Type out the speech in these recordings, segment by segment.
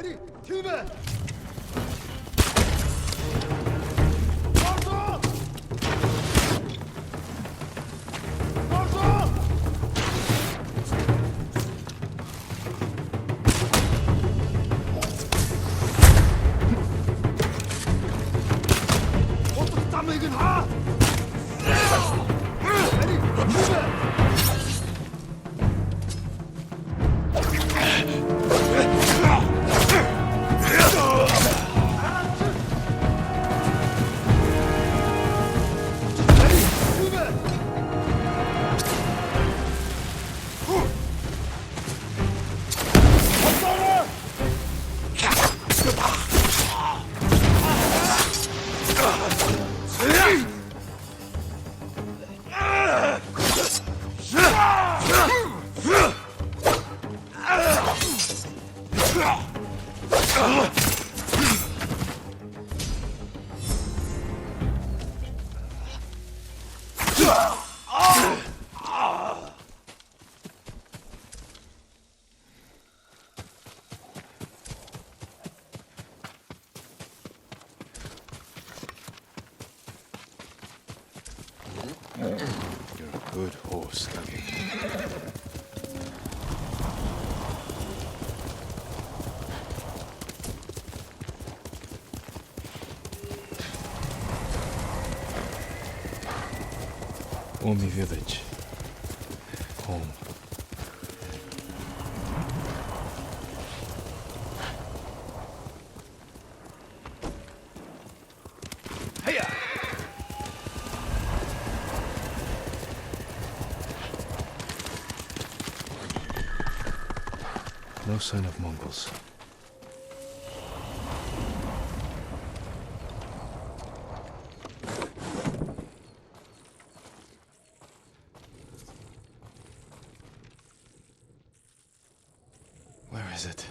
Ready? Tune! You're a good horse, Kage. Omi village. Home. No sign of Mongols. Where is it?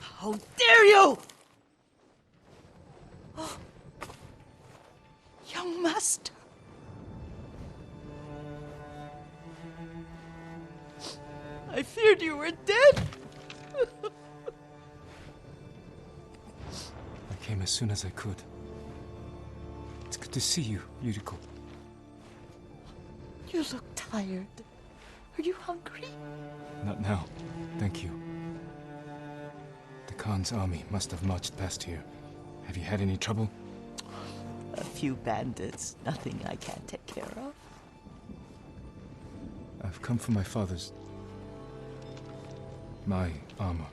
How dare you! Oh. Young master. I feared you were dead. I came as soon as I could. It's good to see you, Yuriko. You look tired. Are you hungry? Not now. Thank you. The Khan's army must have marched past here. Have you had any trouble? A few bandits. Nothing I can't take care of. I've come for my father's... my armor.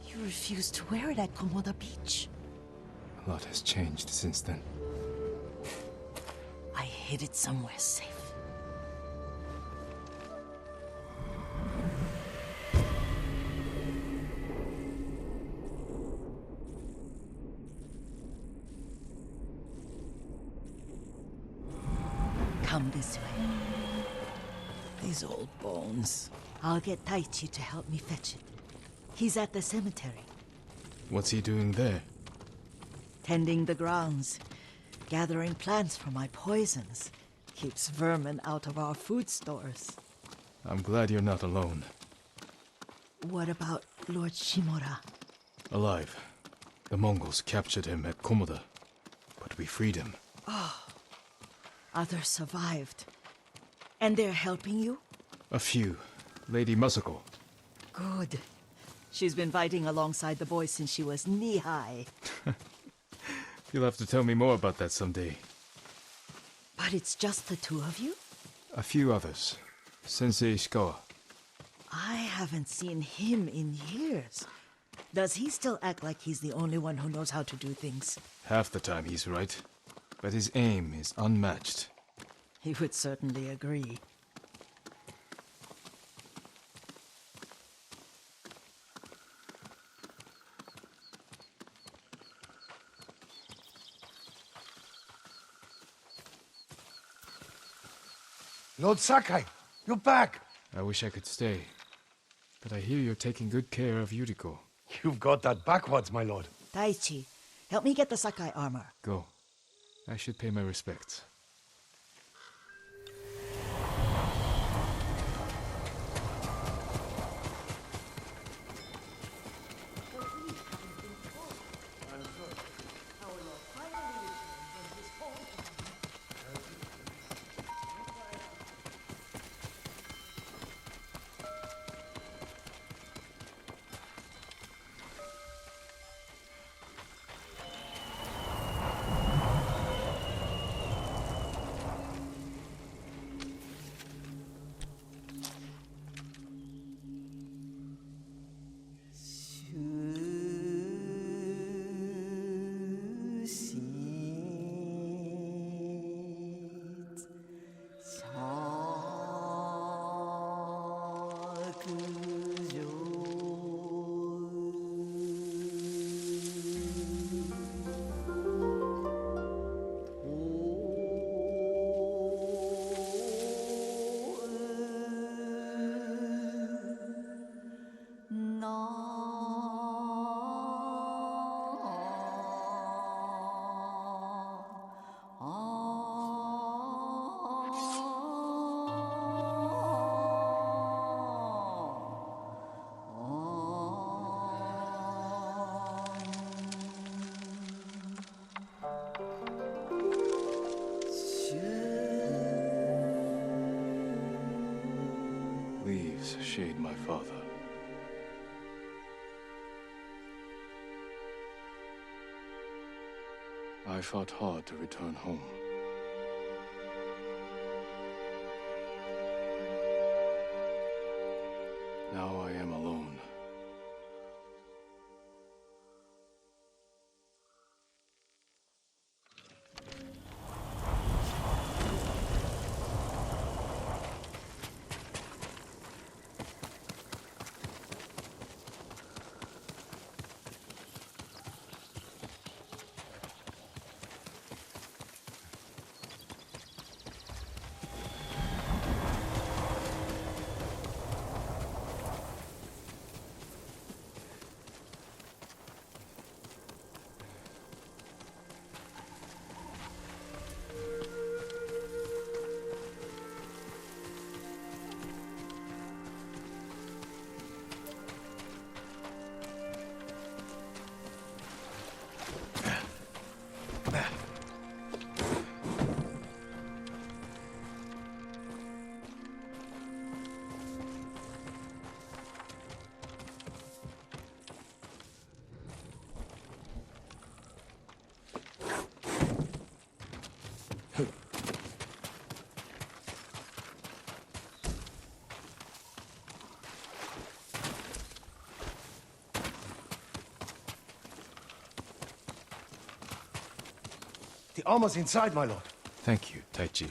You refused to wear it at Komoda Beach. A lot has changed since then. I hid it somewhere safe. Come this way. These old bones. I'll get Taichi to help me fetch it. He's at the cemetery. What's he doing there? Tending the grounds. Gathering plants for my poisons. Keeps vermin out of our food stores. I'm glad you're not alone. What about Lord Shimura? Alive. The Mongols captured him at Komoda, but we freed him. Others survived. And they're helping you? A few. Lady Masako. Good. She's been fighting alongside the boys since she was knee-high. You'll have to tell me more about that someday. But it's just the two of you? A few others. Sensei Ishikawa. I haven't seen him in years. Does he still act like he's the only one who knows how to do things? Half the time he's right, but his aim is unmatched. He would certainly agree. Lord Sakai, you're back. I wish I could stay, but I hear you're taking good care of Yuriko. You've got that backwards, my lord. Taichi, help me get the Sakai armor. Go. I should pay my respects. Leaves shade my father. I fought hard to return home. Now I am alone. The armor's inside, my lord. Thank you, Taichi.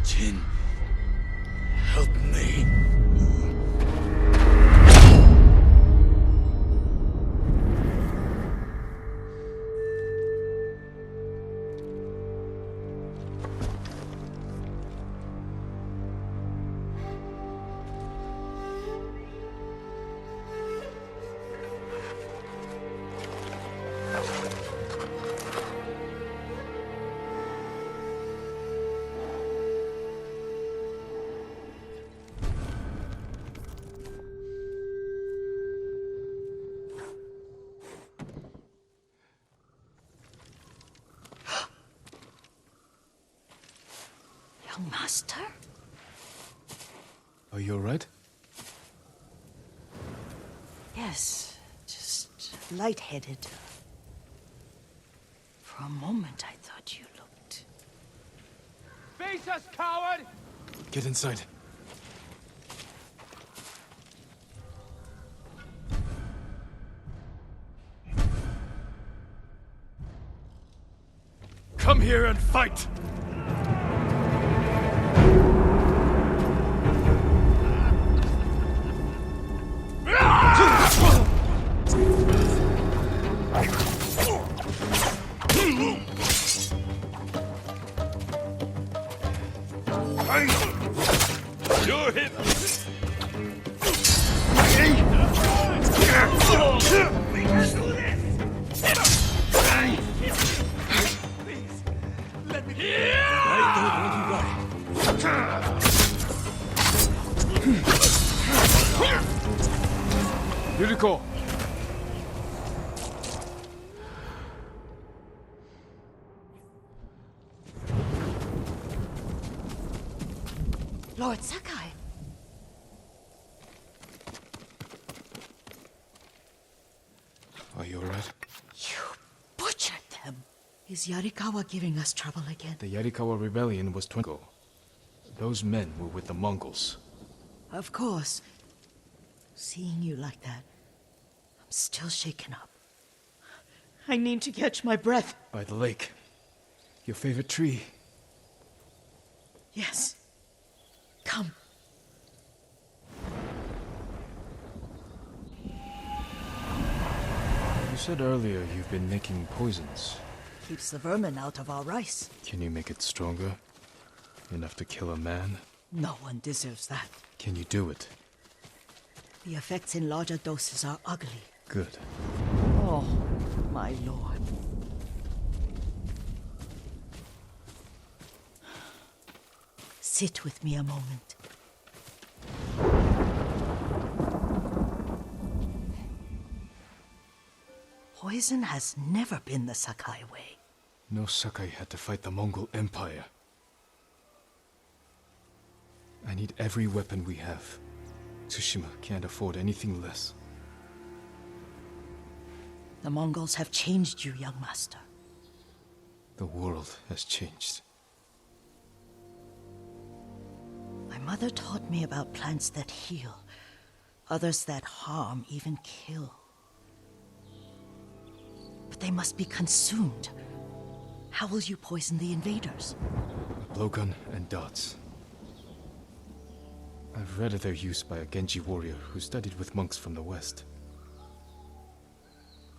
Jin, help me. Young master? Are you all right? Yes, just lightheaded. For a moment, I thought you looked... Face us, coward! Get inside. Come here and fight! You're hit! Let me... Yuriko! Lord Sakai. Are you alright? You butchered them. Is Yarikawa giving us trouble again? The Yarikawa rebellion was 20 ago. Those men were with the Mongols. Of course. Seeing you like that, I'm still shaken up. I need to catch my breath. By the lake. Your favorite tree. Yes. Come. You said earlier you've been making poisons. Keeps the vermin out of our rice. Can you make it stronger? Enough to kill a man? No one deserves that. Can you do it? The effects in larger doses are ugly. Good. Oh, my lord. Sit with me a moment. Poison has never been the Sakai way. No Sakai had to fight the Mongol Empire. I need every weapon we have. Tsushima can't afford anything less. The Mongols have changed you, young master. The world has changed. My mother taught me about plants that heal, others that harm, even kill. But they must be consumed. How will you poison the invaders? A blowgun and dots. I've read of their use by a Genji warrior who studied with monks from the west.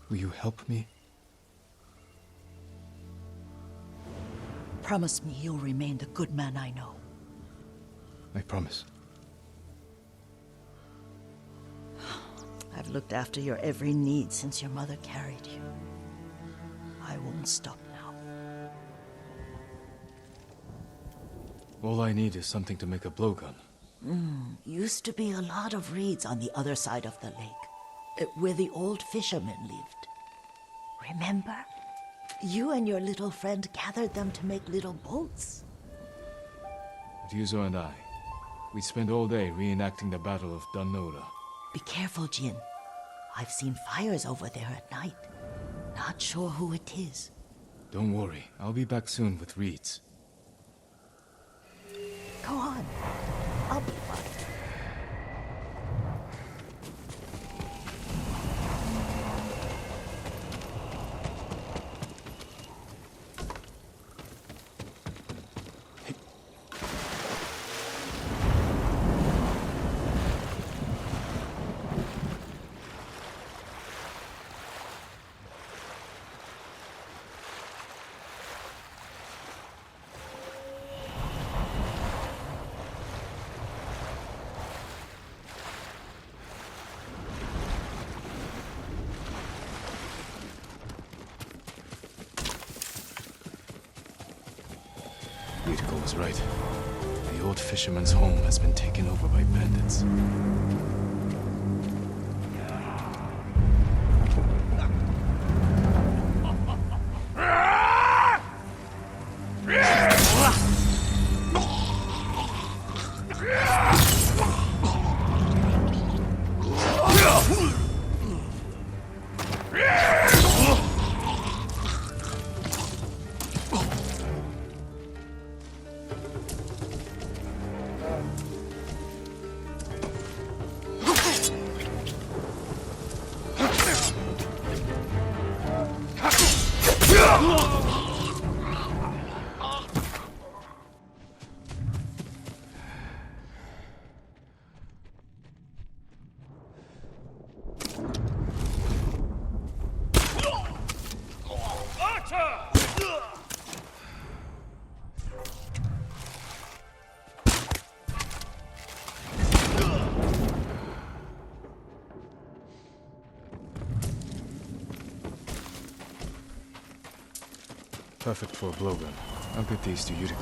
Will you help me? Promise me you'll remain the good man I know. I promise. I've looked after your every need since your mother carried you. I won't stop now. All I need is something to make a blowgun. Used to be a lot of reeds on the other side of the lake, where the old fishermen lived. Remember? You and your little friend gathered them to make little boats. Ryuzo and I, we spent all day reenacting the Battle of Danora. Be careful, Jin. I've seen fires over there at night. Not sure who it is. Don't worry, I'll be back soon with reeds. Go on. I'll be fine. Yuriko was right. The old fisherman's home has been taken over by bandits. Perfect for a blowgun. I'll get these to Yuriko.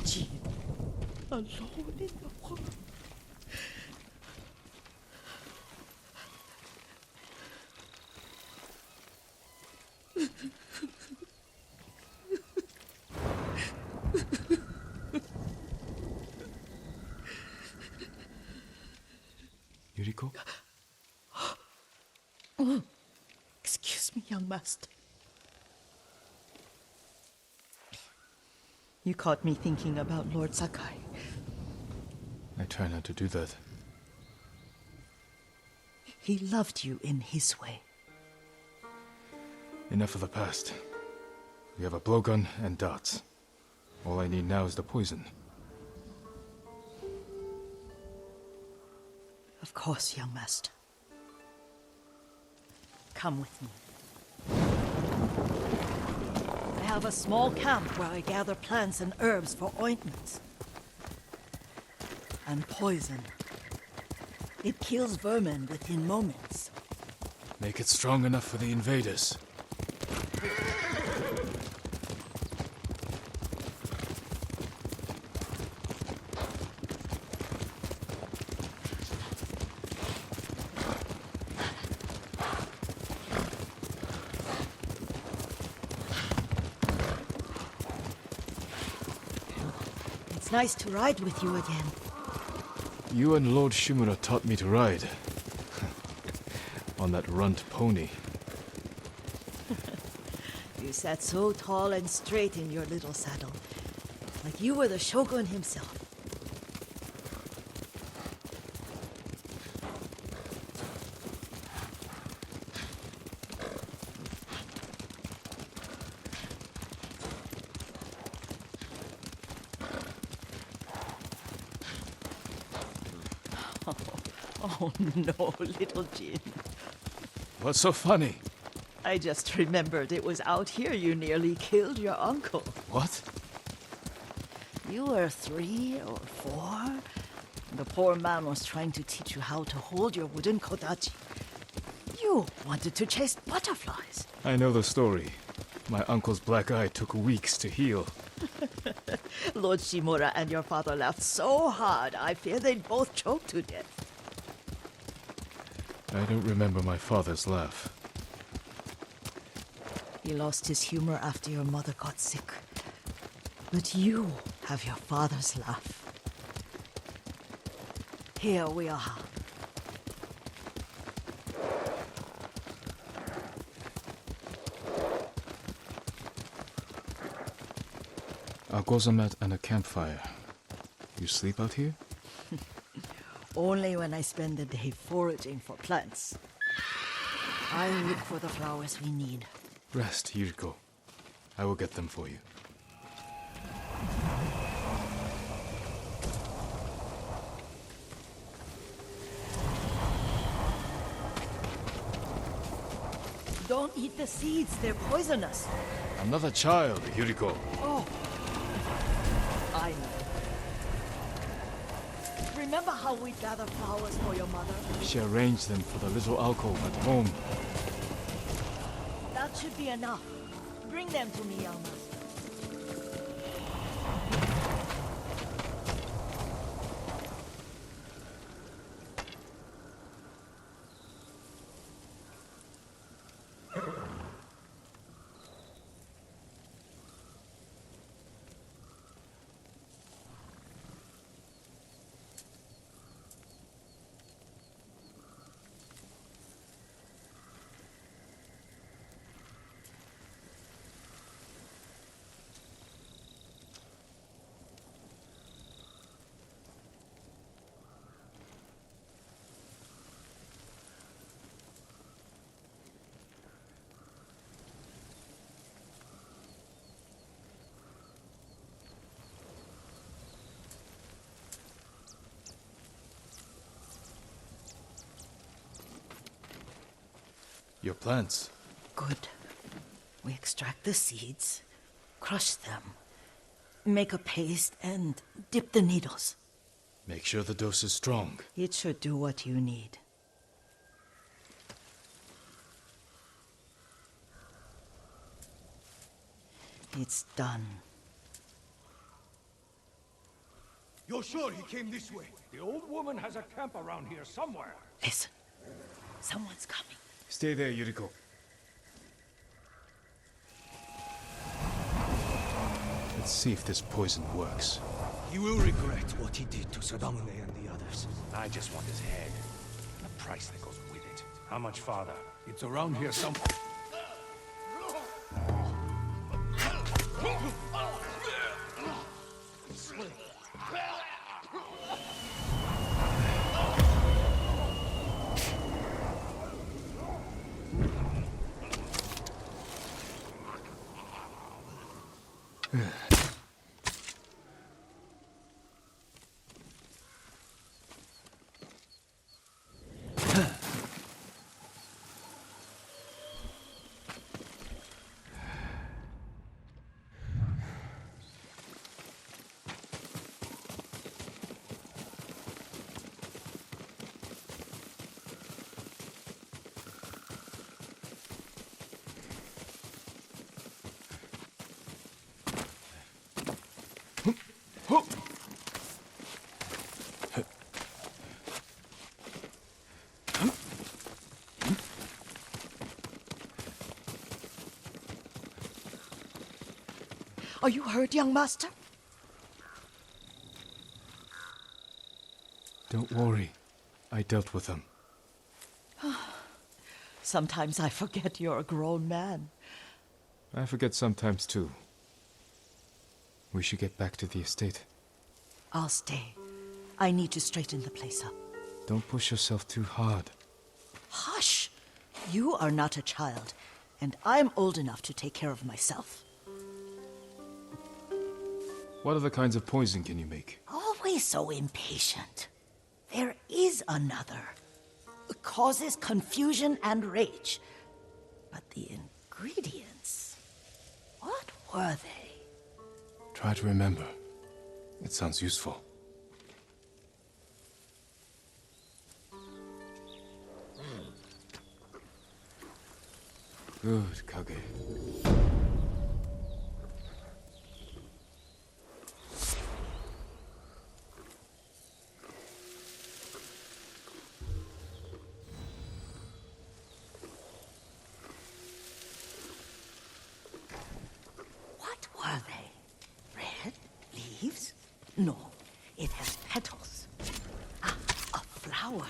Jean, alone in the world. Yuriko? Excuse me, young master. You caught me thinking about Lord Sakai. I try not to do that. He loved you in his way. Enough of the past. We have a blowgun and darts. All I need now is the poison. Of course, young master. Come with me. I have a small camp where I gather plants and herbs for ointments. And poison. It kills vermin within moments. Make it strong enough for the invaders. It's nice to ride with you again. You and Lord Shimura taught me to ride. On that runt pony. You sat so tall and straight in your little saddle, like you were the shogun himself. Oh no, little Jin. What's so funny? I just remembered it was out here you nearly killed your uncle. What? You were 3 or 4. The poor man was trying to teach you how to hold your wooden kodachi. You wanted to chase butterflies. I know the story. My uncle's black eye took weeks to heal. Lord Shimura and your father laughed so hard, I fear they'd both choke to death. I don't remember my father's laugh. He lost his humor after your mother got sick. But you have your father's laugh. Here we are. A gozamat and a campfire. You sleep out here? Only when I spend the day foraging for plants. I look for the flowers we need. Rest, Yuriko. I will get them for you. Don't eat the seeds, they're poisonous. I'm not a child, Yuriko. Oh, I know. Remember how we gather flowers for your mother? She arranged them for the little alcove at home. That should be enough. Bring them to me, young master. Your plants. Good. We extract the seeds, crush them, make a paste, and dip the needles. Make sure the dose is strong. It should do what you need. It's done. You're sure he came this way? The old woman has a camp around here somewhere. Listen. Someone's coming. Stay there, Yuriko. Let's see if this poison works. He will regret what he did to Sadamune and the others. I just want his head. And the price that goes with it. How much farther? It's around here somewhere. Are you hurt, young master? Don't worry. I dealt with them. Sometimes I forget you're a grown man. I forget sometimes too. We should get back to the estate. I'll stay. I need to straighten the place up. Don't push yourself too hard. Hush! You are not a child, and I'm old enough to take care of myself. What other kinds of poison can you make? Always so impatient. There is another. It causes confusion and rage. But the ingredients... what were they? Try to remember. It sounds useful. Good, Kage. What were they? Red? Leaves? No, it has petals. Ah, a flower.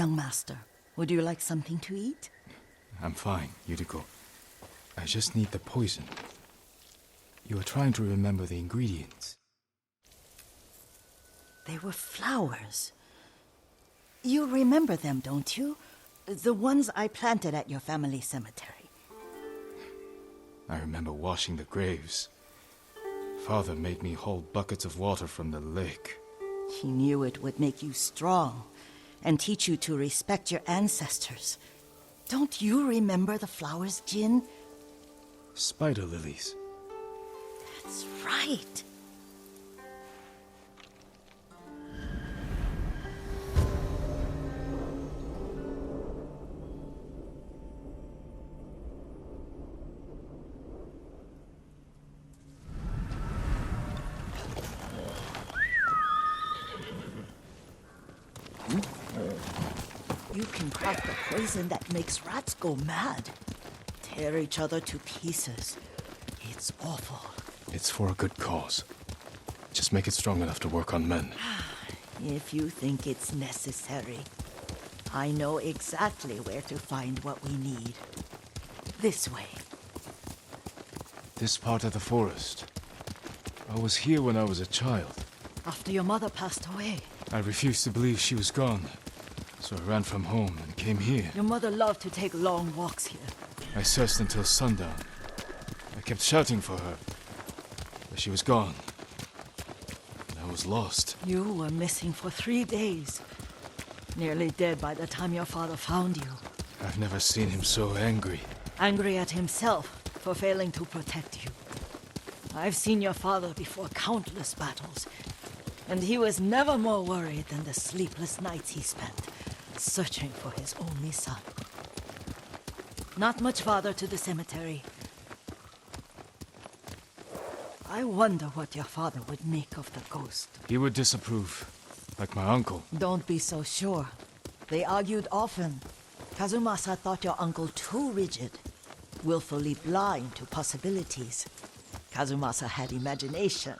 young master. Would you like something to eat? I'm fine, Yuriko. I just need the poison. You are trying to remember the ingredients. They were flowers. You remember them, don't you? The ones I planted at your family cemetery. I remember washing the graves. Father made me hold buckets of water from the lake. He knew it would make you strong and teach you to respect your ancestors. Don't you remember the flowers, Jin? Spider lilies. That's right. You can craft a poison that makes rats go mad. Tear each other to pieces. It's awful. It's for a good cause. Just make it strong enough to work on men. If you think it's necessary, I know exactly where to find what we need. This way. This part of the forest. I was here when I was a child. After your mother passed away. I refused to believe she was gone. So I ran from home and came here. Your mother loved to take long walks here. I searched until sundown. I kept shouting for her. But she was gone. And I was lost. You were missing for 3 days. Nearly dead by the time your father found you. I've never seen him so angry. Angry at himself for failing to protect you. I've seen your father before countless battles. And he was never more worried than the sleepless nights he spent searching for his only son. Not much farther to the cemetery. I wonder what your father would make of the ghost. He would disapprove, like my uncle. Don't be so sure. They argued often. Kazumasa thought your uncle too rigid, willfully blind to possibilities. Kazumasa had imagination.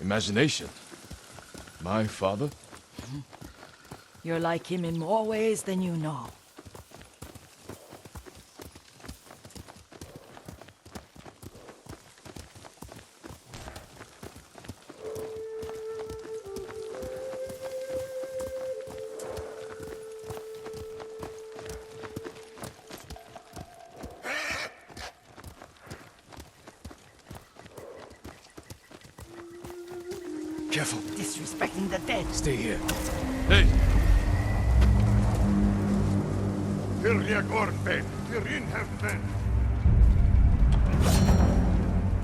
Imagination? My father? You're like him in more ways than you know. Careful. Disrespecting the dead. Stay here. Hey! Vilja Gorben, Virinhemmen.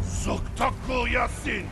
Suktakul Yasin.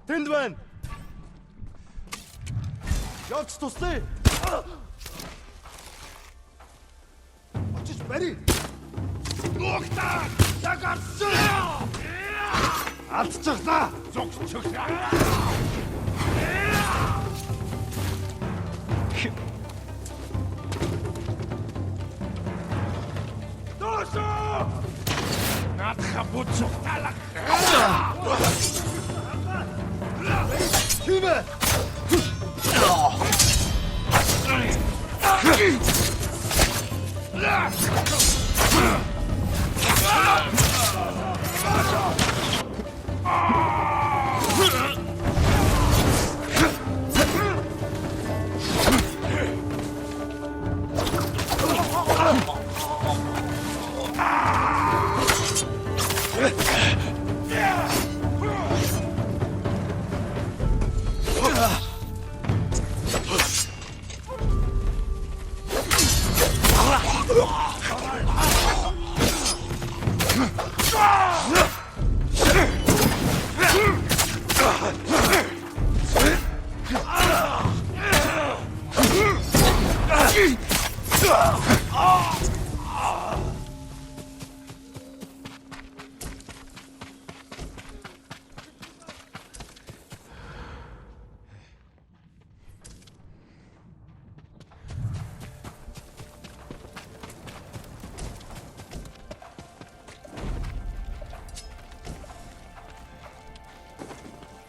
Tindwen! Jagst тусдээ. Очиж барь. Нухта! Дагарсан! Алдчихлаа. Зогсчихлаа. Дошо! Надха буцухталах. Тийм ээ.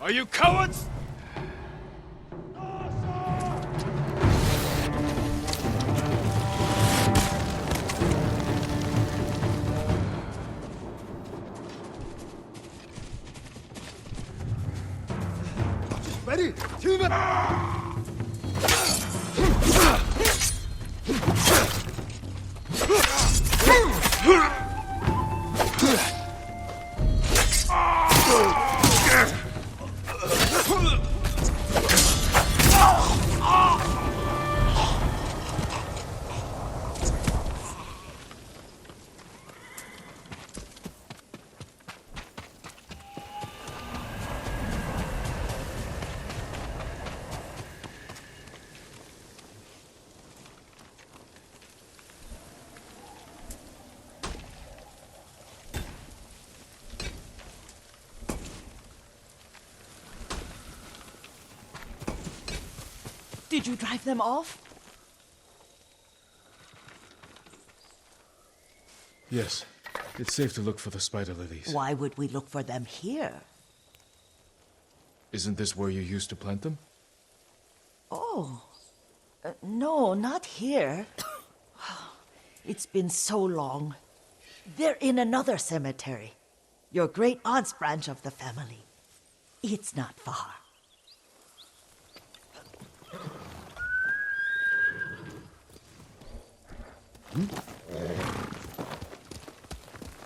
Are you cowards? Ready? Team it! Did you drive them off? Yes. It's safe to look for the spider lilies. Why would we look for them here? Isn't this where you used to plant them? Oh. No, not here. It's been so long. They're in another cemetery. Your great aunt's branch of the family. It's not far.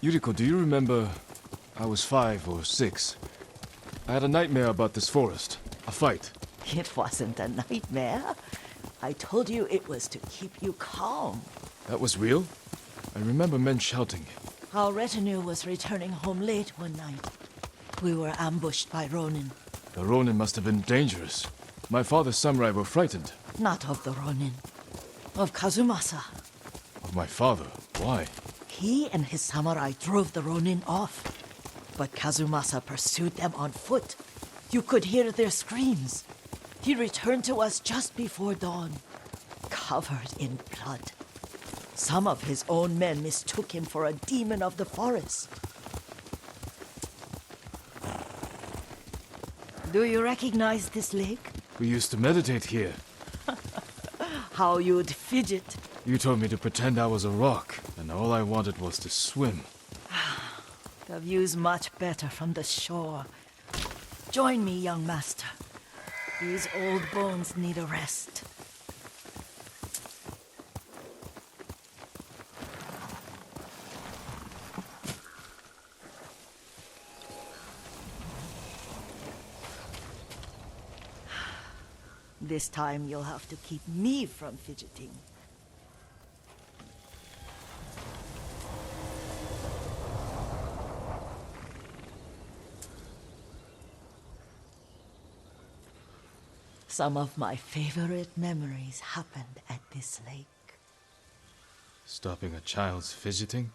Yuriko, do you remember? I was 5 or 6. I had a nightmare about this forest. A fight. It wasn't a nightmare. I told you it was to keep you calm. That was real? I remember men shouting. Our retinue was returning home late one night. We were ambushed by Ronin. The Ronin must have been dangerous. My father's samurai were frightened. Not of the Ronin. Of Kazumasa. Of my father? Why? He and his samurai drove the Ronin off. But Kazumasa pursued them on foot. You could hear their screams. He returned to us just before dawn, covered in blood. Some of his own men mistook him for a demon of the forest. Do you recognize this lake? We used to meditate here. How you'd fidget. You told me to pretend I was a rock, and all I wanted was to swim. The view's much better from the shore. Join me, young master. These old bones need a rest. This time you'll have to keep me from fidgeting. Some of my favorite memories happened at this lake. Stopping a child's fidgeting?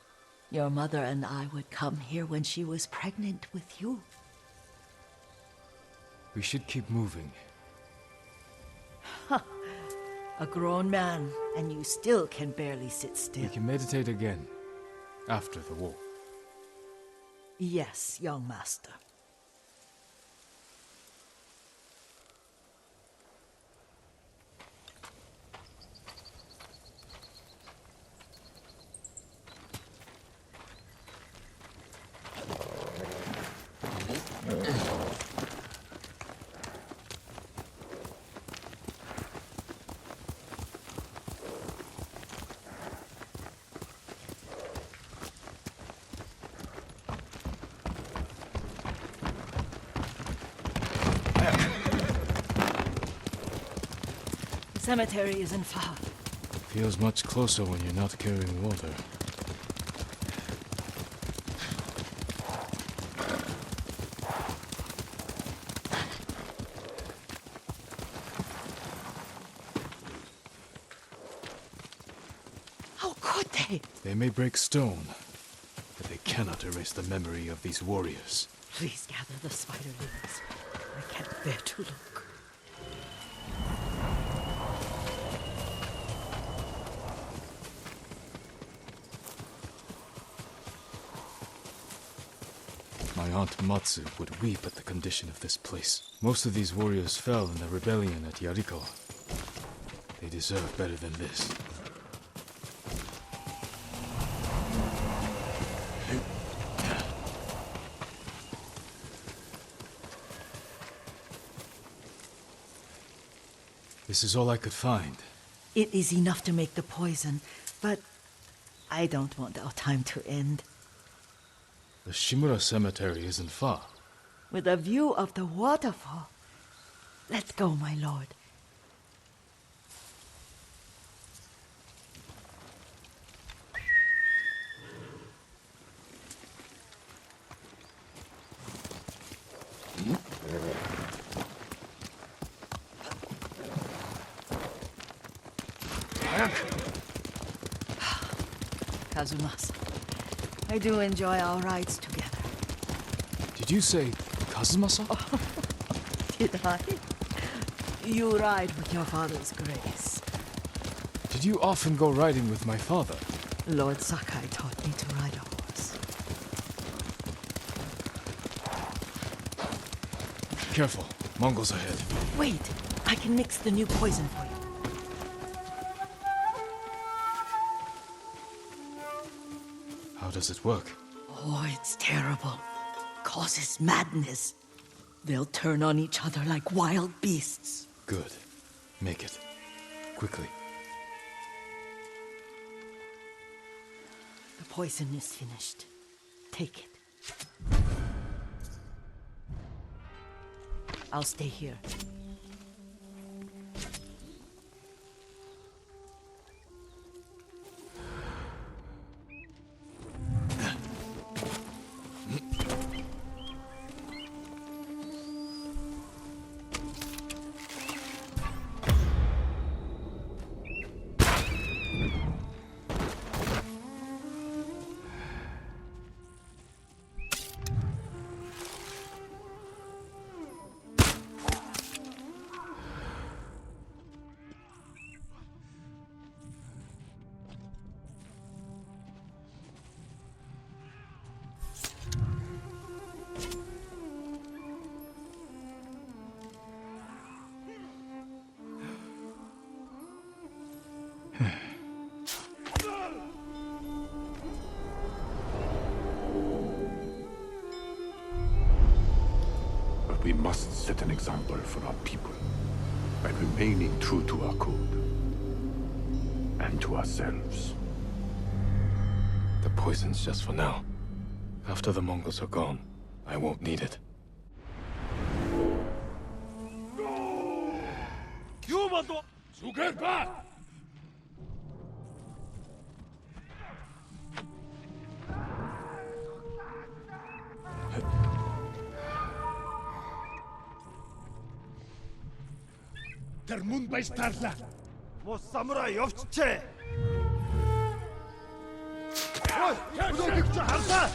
Your mother and I would come here when she was pregnant with you. We should keep moving. A grown man, and you still can barely sit We still. can meditate again. After the war. Yes, young master. The cemetery isn't far. Feels much closer when you're not carrying water. How could they? They may break stone, but they cannot erase the memory of these warriors. Please gather the spider leaves. I can't bear to look. My aunt Matsu would weep at the condition of this place. Most of these warriors fell in the rebellion at Yarikawa. They deserve better than this. This is all I could find. It is enough to make the poison, but I don't want our time to end. The Shimura Cemetery isn't far. With a view of the waterfall. Let's go, my lord. Kazumasa, I do enjoy our rides together. Did you say Kazumasa? Did I? You ride with your father's grace. Did you often go riding with my father? Lord Sakai taught me to ride a horse. Careful, Mongols ahead. Wait, I can mix the new poison for you. How does it work? Oh, it's terrible. Causes madness. They'll turn on each other like wild beasts. Good. Make it. Quickly. The poison is finished. Take it. I'll stay here. But we must set an example for our people by remaining true to our code and to ourselves. The poison's just for now. After the Mongols are gone, I won't need it. Тэр мөн баястаарлаа. Мус самурай явчихжээ. Ой, өдөртөгч харлаа.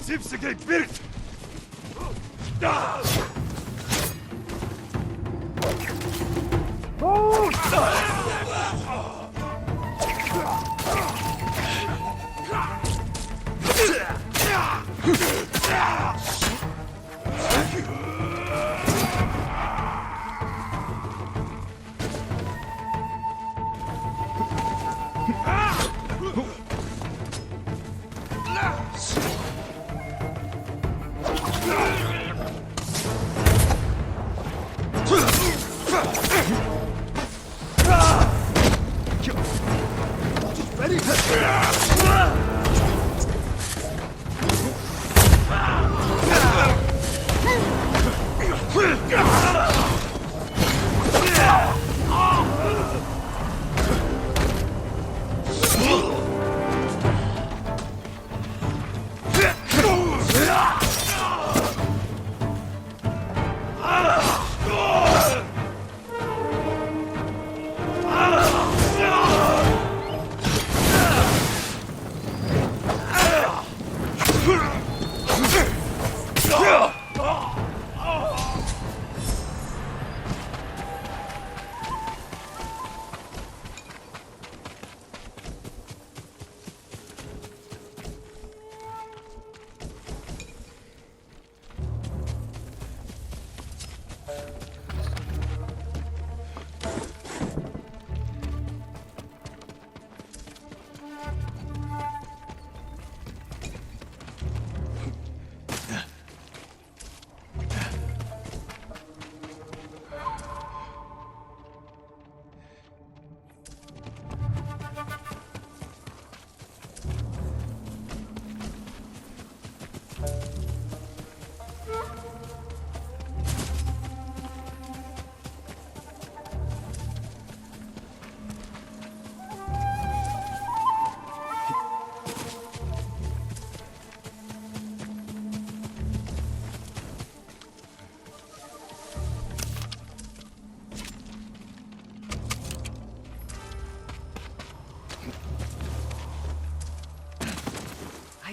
Zipsige birgt! Da!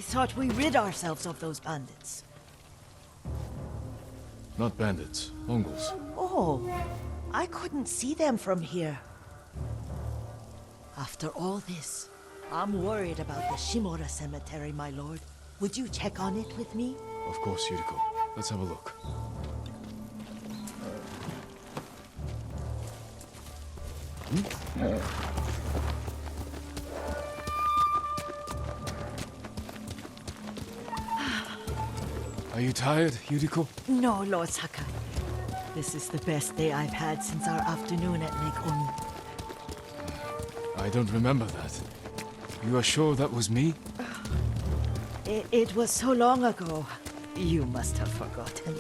thought we rid ourselves of those bandits. Not bandits, Mongols. Oh, I couldn't see them from here. After all this, I'm worried about the Shimura cemetery, my lord. Would you check on it with me? Of course, Yuriko. Let's have a look. Are you tired, Yuriko? No, Lord Sakai. This is the best day I've had since our afternoon at Lake Oni. I don't remember that. You are sure that was me? It was so long ago. You must have forgotten.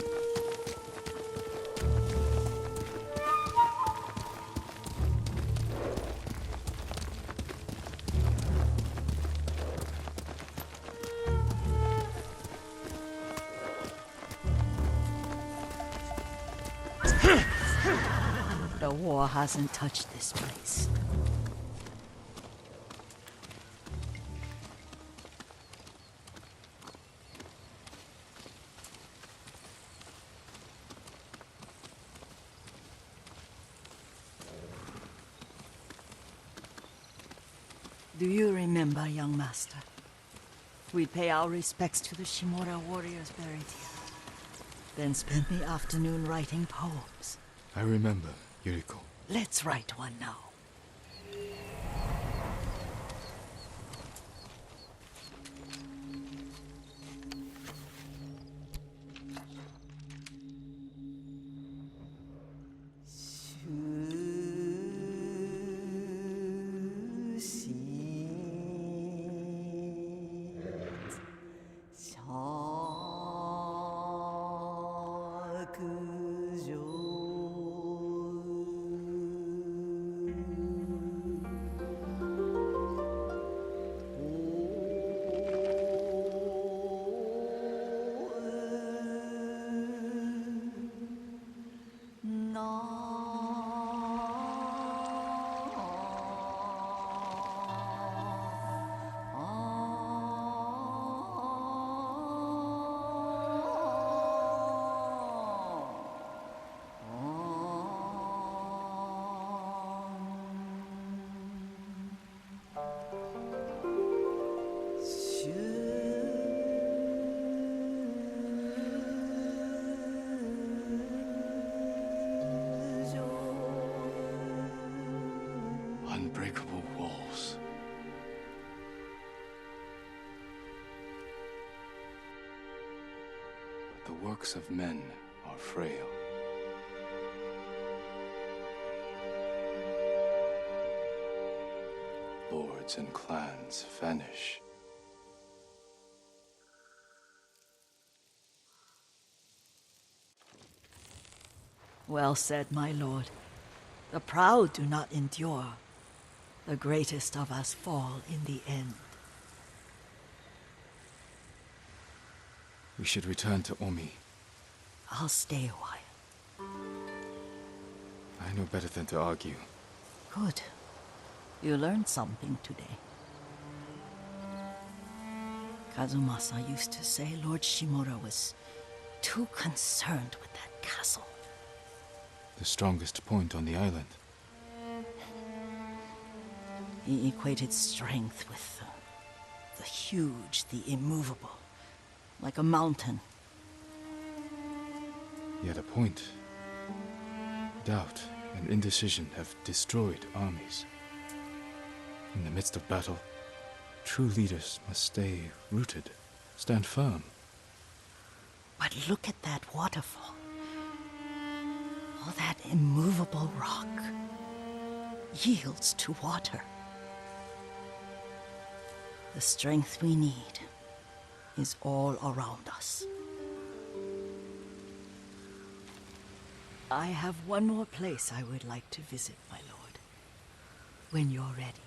The war hasn't touched this place. Do you remember, young master? We'd pay our respects to the Shimura warriors buried here. Then spend the afternoon writing poems. I remember, Yuriko. Let's write one now. Unbreakable walls. But the works of men are frail. Lords and clans vanish. Well said, my lord. The proud do not endure. The greatest of us fall in the end. We should return to Omi. I'll stay a while. I know better than to argue. Good. You learned something today. Kazumasa used to say Lord Shimura was too concerned with that castle. The strongest point on the island. He equated strength with the huge, the immovable, like a mountain. Yet a point. Doubt and indecision have destroyed armies. In the midst of battle, true leaders must stay rooted, stand firm. But look at that waterfall. All that immovable rock yields to water. The strength we need is all around us. I have one more place I would like to visit, my lord. When you're ready.